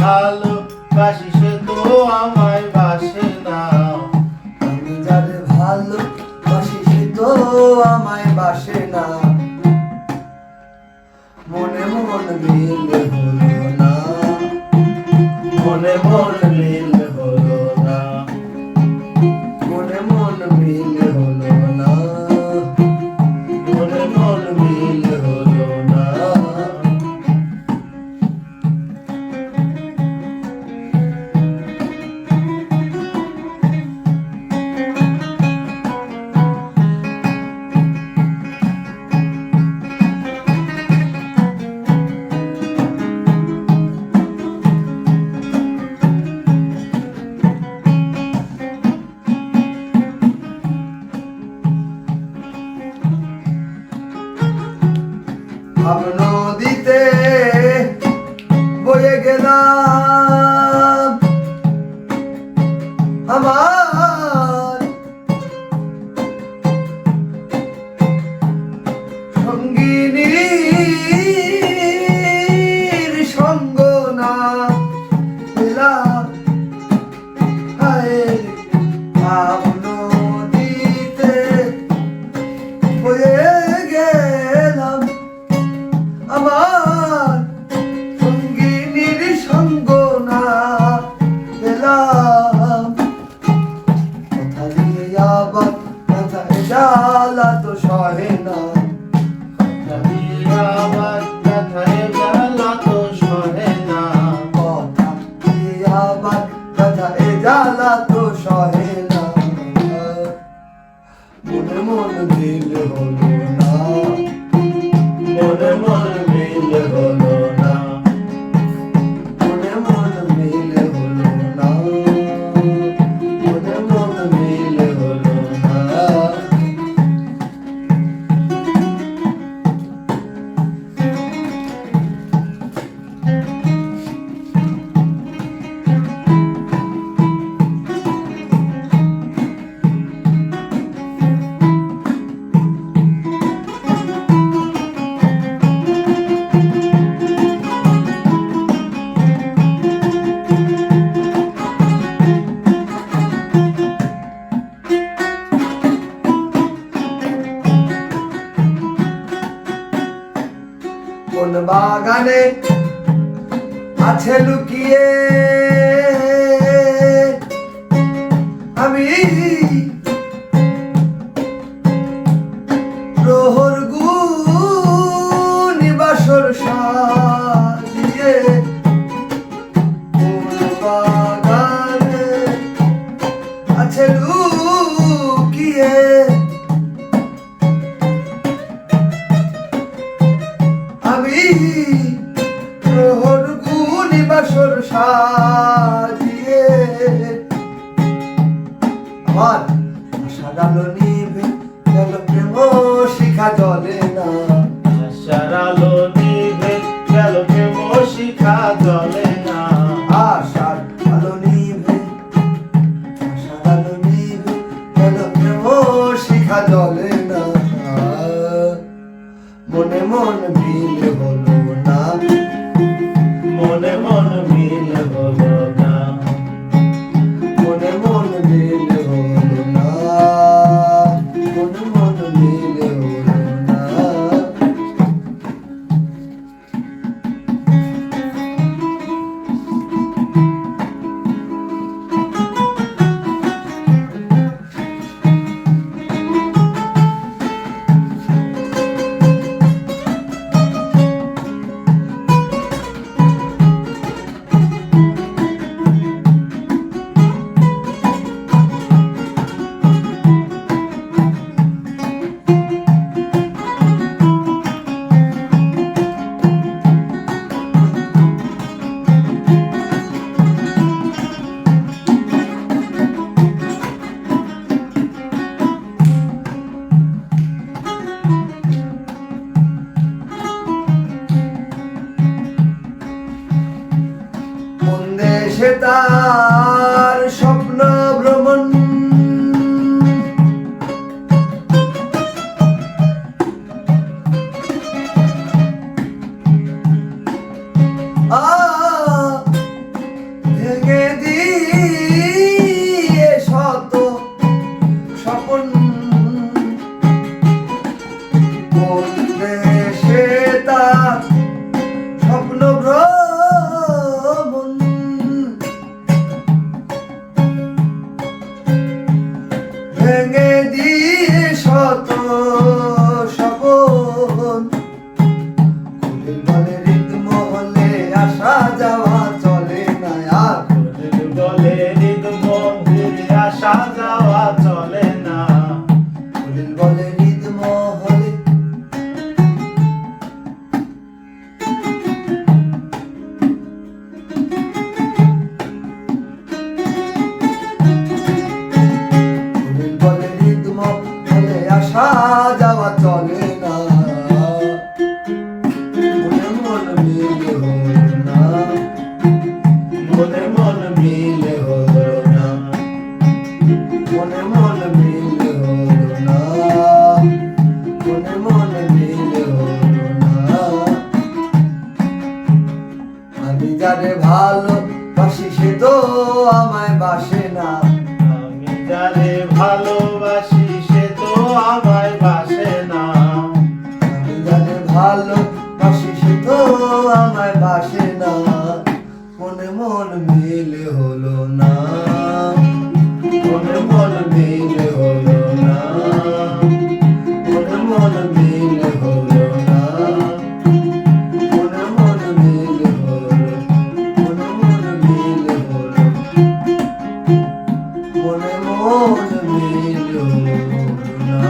ভালোবাসি সে তো আমায় বাসে না। আমি যারে ভালোবাসি সে তো আমায় বাসে না। মনে মন মিল হলো না, মনে মন মিল হলো না, মনে মন মিল হলো না, মনে মন মিল হলো না। ভাব নদীতে বয়ে গেলাম আমার সঙ্গিনীর সঙ্গ না পেলাম। হায় ভাব নদীতে বয়ে গেলাম আমার সঙ্গিনীর সঙ্গ না পেলাম। কথা দিয়ে আবার কথায় জ্বালা তো সহে না, আবার ব্যথায় জ্বালা তো সহে না। কথা দিয়ে আবার কথায় জ্বালা তো সহে না। মনে মন দিল হলো না, মনে মন মিল হলো না, মনে মন মিল হলো না, মনে মন মিল হলো না। কোন বাগানে আছে লুকিয়ে আমি প্রহর গুনি বাসর সাজিয়ে। কোন বাগানে আছে লুকিয়ে আমি প্রহর গুনি বাসর সাজিয়ে। আমার আশার আলো নিভে গেল প্রেম শিখা জ্বলে না, আশার আলো নিভে গেল প্রেম শিখা জ্বলে না। আশার আলো নিভে, আশার আলো নিভে গেল প্রেম শিখা জ্বলে না। মনে মন মিল হলো না, মনে মন মিল হলো না, মনে মন মিল হলো না, মনে মন মিল হলো না। সে তার স্বপ্ন ভ্রমণ বলে রিদম বলে আসা যাওয়া চলে না, মনে মন মিলে হলো না, মনে মন মিলে হলো না, মনে মন মিলে হলো না, মনে মন মিলে হলো না। আমি যারে ভালোবাসি সে তো আমায় বাসে না, আমি যারে ভালোবাসি সে তো আমায় বাসে না, আমি যারে ভালোবাসি সে তো আমায় বাসে না, মনে মন মিলে হলো না, মনে মন মিলে হলো না, মনে মন মিলে হলো না, মনে মন মিলে হলো, মনে মন মিলে হলো, মনে মন মিলে হলো না।